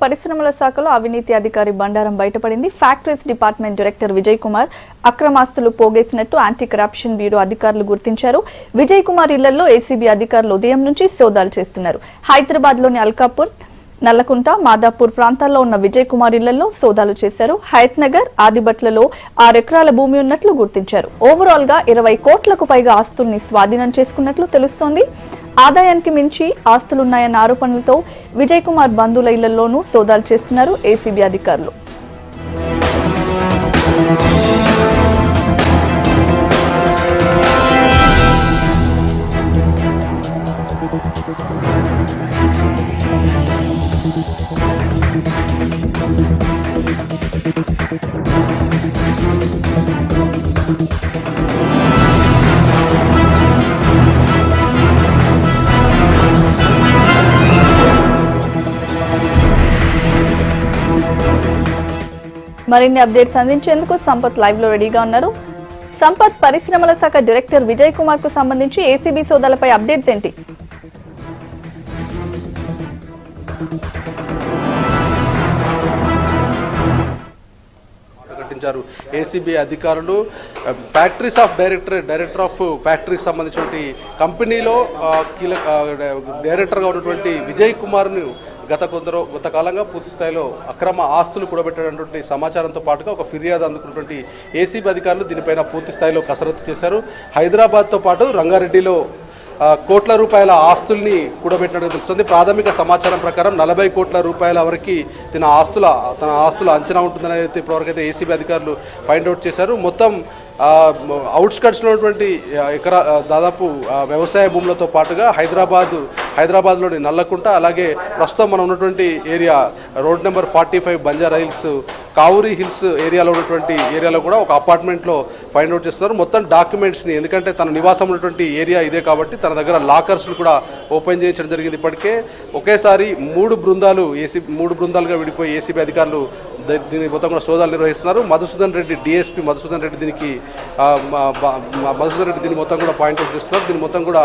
పరిశ్రమల శాఖలో అవినీతి అధికారి బండారం బయటపడింది. Factories department director Vijay Kumar అక్రమాస్తులు పోగేసినట్టు యాంటీ కరప్షన్ బ్యూరో అధికారులు గుర్తించారు. విజయ్ కుమార్ ఇళ్లలో ఏసీబీ అధికారులు ఉదయం నుంచి సోదాలు చేస్తున్నారు. హైదరాబాద్లోని అల్కాపూర్, నల్లకుంట, మాదాపూర్ ప్రాంతాల్లో ఉన్న విజయ్ కుమార్ ఇళ్లలో సోదాలు చేశారు. హయత్ నగర్, ఆదిబట్లలో 6 ఎకరాల భూమి ఉన్నట్లు గుర్తించారు. ఓవరాల్ గా 20 కోట్లకు పైగా ఆస్తుల్ని స్వాధీనం చేసుకున్నట్లు తెలుస్తోంది. ఆదాయానికి మించి ఆస్తులున్నాయన్న ఆరోపణలతో విజయ్ కుమార్ బంధువుల ఇళ్లలోనూ సోదాలు చేస్తున్నారు ఏసీబీ అధికారులు. మరిన్ని అప్డేట్స్ అందించేందుకు సంపత్ లైవ్ లో రెడీగా ఉన్నారు. సంపత్, పరిశ్రమల శాఖ డైరెక్టర్ విజయ్ కుమార్ కు సంబంధించి ఏసీబీ సోదాలపై అప్డేట్స్ ఏంటి? ఏసీబీ అధికారులు ఫ్యాక్టరీస్ ఆఫ్ డైరెక్టర్ ఆఫ్ ఫ్యాక్టరీకి సంబంధించిన కంపెనీలో కీలక డైరెక్టర్గా ఉన్నటువంటి విజయ్ కుమార్ను గత కాలంగా పూర్తి స్థాయిలో అక్రమ ఆస్తులు కూడబెట్టినటువంటి సమాచారంతో పాటుగా ఒక ఫిర్యాదు అందుకున్నటువంటి ఏసీబీ అధికారులు దీనిపైన పూర్తి స్థాయిలో కసరత్తు చేశారు. హైదరాబాద్తో పాటు రంగారెడ్డిలో కోట్ల రూపాయల ఆస్తుల్ని కూడబెట్టినట్టు తెలుస్తుంది. ప్రాథమిక సమాచారం ప్రకారం 40 కోట్ల రూపాయల వరకు తన ఆస్తుల అంచనా ఉంటుందని అయితే ఇప్పటివరకైతే ఏసీబీ అధికారులు ఫైండ్ అవుట్ చేశారు. మొత్తం అవుట్స్కట్స్లో ఉన్నటువంటి దాదాపు వ్యవసాయ భూములతో పాటుగా హైదరాబాద్లోని నల్లకుంట, అలాగే ప్రస్తుతం మనం ఉన్నటువంటి area road number 45 Banjara Hills, Kavuri Hills ఏరియాలో కూడా ఒక అపార్ట్మెంట్లో ఫైండ్ అవుట్ చేస్తున్నారు. మొత్తం డాక్యుమెంట్స్ని, ఎందుకంటే తన నివాసం ఉన్నటువంటి ఏరియా ఇదే కాబట్టి తన దగ్గర లాకర్స్ను కూడా ఓపెన్ చేయించడం జరిగింది. ఇప్పటికే ఒకేసారి 3 బృందాలుగా విడిపోయి ఏసీబీ అధికారులు దీని మొత్తం కూడా సోదాలు నిర్వహిస్తున్నారు. డిఎస్పీ మధుసూదన్ రెడ్డి దీన్ని మొత్తం కూడా పాయింట్అవుట్ చేస్తున్నారు. దీన్ని మొత్తం కూడా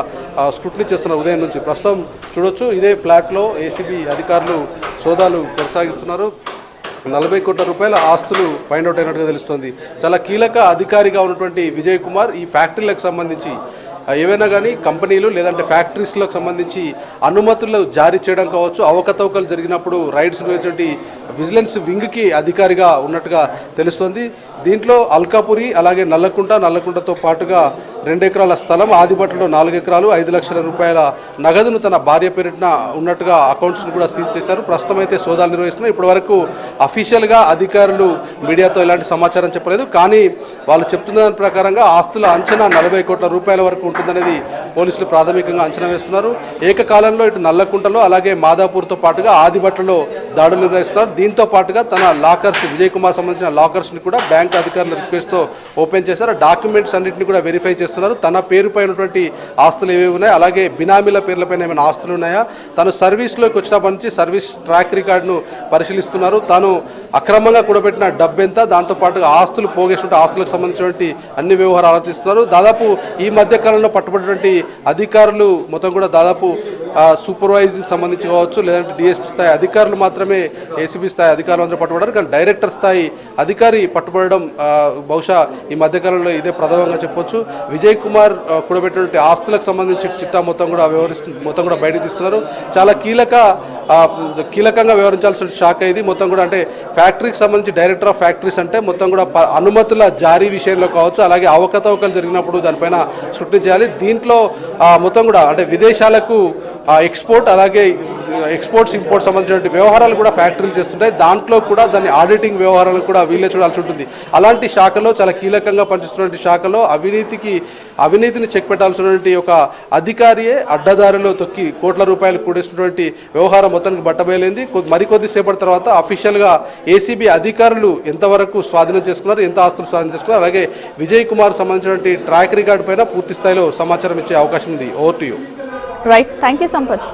స్క్రూటినీ చేస్తున్నారు ఉదయం నుంచి. ప్రస్తుతం చూడొచ్చు, ఇదే ఫ్లాట్లో ఏసీబీ అధికారులు సోదాలు కొనసాగిస్తున్నారు. 40 కోట్ల రూపాయల ఆస్తులు ఫైండ్ అవుట్ అయినట్టుగా తెలుస్తోంది. చాలా కీలక అధికారిగా ఉన్నటువంటి విజయ్ కుమార్ ఈ ఫ్యాక్టరీలకు సంబంధించి ఏవైనా కానీ కంపెనీలు లేదంటే ఫ్యాక్టరీస్లకు సంబంధించి అనుమతులు జారీ చేయడం కావచ్చు, అవకతవకలు జరిగినప్పుడు రైడ్స్ నిర్వహించినటువంటి విజిలెన్స్ వింగ్కి అధికారిగా ఉన్నట్టుగా తెలుస్తోంది. దీంట్లో అల్కాపురి, అలాగే నల్లకుంటతో పాటుగా 2 ఎకరాల స్థలం, ఆదిబట్టలో 4 ఎకరాలు, 5 లక్షల రూపాయల నగదును తన భార్య పేరిట ఉన్నట్టుగా అకౌంట్స్ను కూడా సీజ్ చేశారు. ప్రస్తుతం అయితే సోదాలు నిర్వహిస్తున్నారు. ఇప్పటి వరకు అఫీషియల్గా అధికారులు మీడియాతో ఎలాంటి సమాచారం చెప్పలేదు. కానీ వాళ్ళు చెప్తున్న దాని ప్రకారంగా ఆస్తుల అంచనా 40 కోట్ల రూపాయల వరకు ఉంటుందనేది పోలీసులు ప్రాథమికంగా అంచనా వేస్తున్నారు. ఏకకాలంలో ఇటు నల్లకుంటలో అలాగే మాదాపూర్తో పాటుగా ఆదిబట్టలో దాడులు నిర్వహిస్తున్నారు. దీంతో పాటుగా తన లాకర్స్, విజయ్ కుమార్ సంబంధించిన లాకర్స్ని కూడా బ్యాంక్ అధికారుల రిక్వెస్ట్తో ఓపెన్ చేశారు. డాక్యుమెంట్స్ అన్నింటినీ కూడా వెరిఫై చేస్తున్నారు. తన పేరుపై ఉన్నటువంటి ఆస్తులు ఏవేవి ఉన్నాయి, అలాగే బినామీల పేర్లపైన ఏమైనా ఆస్తులు ఉన్నాయా, తను సర్వీస్లోకి వచ్చినప్పటి నుంచి సర్వీస్ ట్రాక్ రికార్డును పరిశీలిస్తున్నారు. తాను అక్రమంగా కూడబెట్టిన డబ్బు ఎంత, దాంతోపాటుగా ఆస్తులు పోగేసినట్టు ఆస్తులకు సంబంధించినటువంటి అన్ని వ్యవహారాలు ఆలోచిస్తున్నారు. దాదాపు ఈ మధ్య కాలంలో పట్టుబడినటువంటి అధికారులు మొత్తం కూడా దాదాపు సూపర్వైజింగ్ సంబంధించి కావచ్చు, లేదంటే డిఎస్పీ స్థాయి అధికారులు మాత్రమే ఏసీబీ స్థాయి అధికారులు అందరూ పట్టుబడ్డారు. కానీ డైరెక్టర్ స్థాయి అధికారి పట్టుబడడం బహుశా ఈ మధ్యకాలంలో ఇదే ప్రథమంగా చెప్పొచ్చు. విజయ్ కుమార్ కూడబెట్టినటువంటి ఆస్తులకు సంబంధించి చిట్టా మొత్తం కూడా బయటకు తీస్తున్నారు. చాలా కీలకంగా వ్యవహరించాల్సిన శాఖ ఇది. మొత్తం కూడా అంటే ఫ్యాక్టరీకి సంబంధించి డైరెక్టర్ ఆఫ్ ఫ్యాక్టరీస్ అంటే మొత్తం కూడా అనుమతుల జారీ విషయంలో కావచ్చు, అలాగే అవకతవకలు జరిగినప్పుడు దానిపైన స్క్రూటినీ చేయాలి. దీంట్లో మొత్తం కూడా అంటే విదేశాలకు ఎక్స్పోర్ట్, అలాగే ఎక్స్పోర్ట్స్ ఇంపోర్ట్స్ సంబంధించిన వ్యవహారాలు కూడా ఫ్యాక్టరీలు చేస్తుంటాయి. దాంట్లో కూడా దాని ఆడిటింగ్ వ్యవహారాలు కూడా వీళ్ళే చూడాల్సి ఉంటుంది. అలాంటి శాఖలో, చాలా కీలకంగా పనిచేస్తున్నటువంటి శాఖలో అవినీతిని చెక్ పెట్టాల్సినటువంటి ఒక అధికారియే అడ్డదారిలో తొక్కి కోట్ల రూపాయలు కూడేసినటువంటి వ్యవహారం మొత్తానికి బట్టబయలైంది. మరికొద్ది సేపటి తర్వాత అఫీషియల్గా ఏసీబీ అధికారులు ఎంతవరకు స్వాధీనం చేసుకున్నారు, ఎంత ఆస్తులు స్వాధీనం చేసుకున్నారు, అలాగే విజయ్ కుమార్ సంబంధించినటువంటి ట్రాక్ రికార్డు పైన పూర్తి స్థాయిలో సమాచారం ఇచ్చే అవకాశం ఉంది. Over to you. Right, thank you Sampath.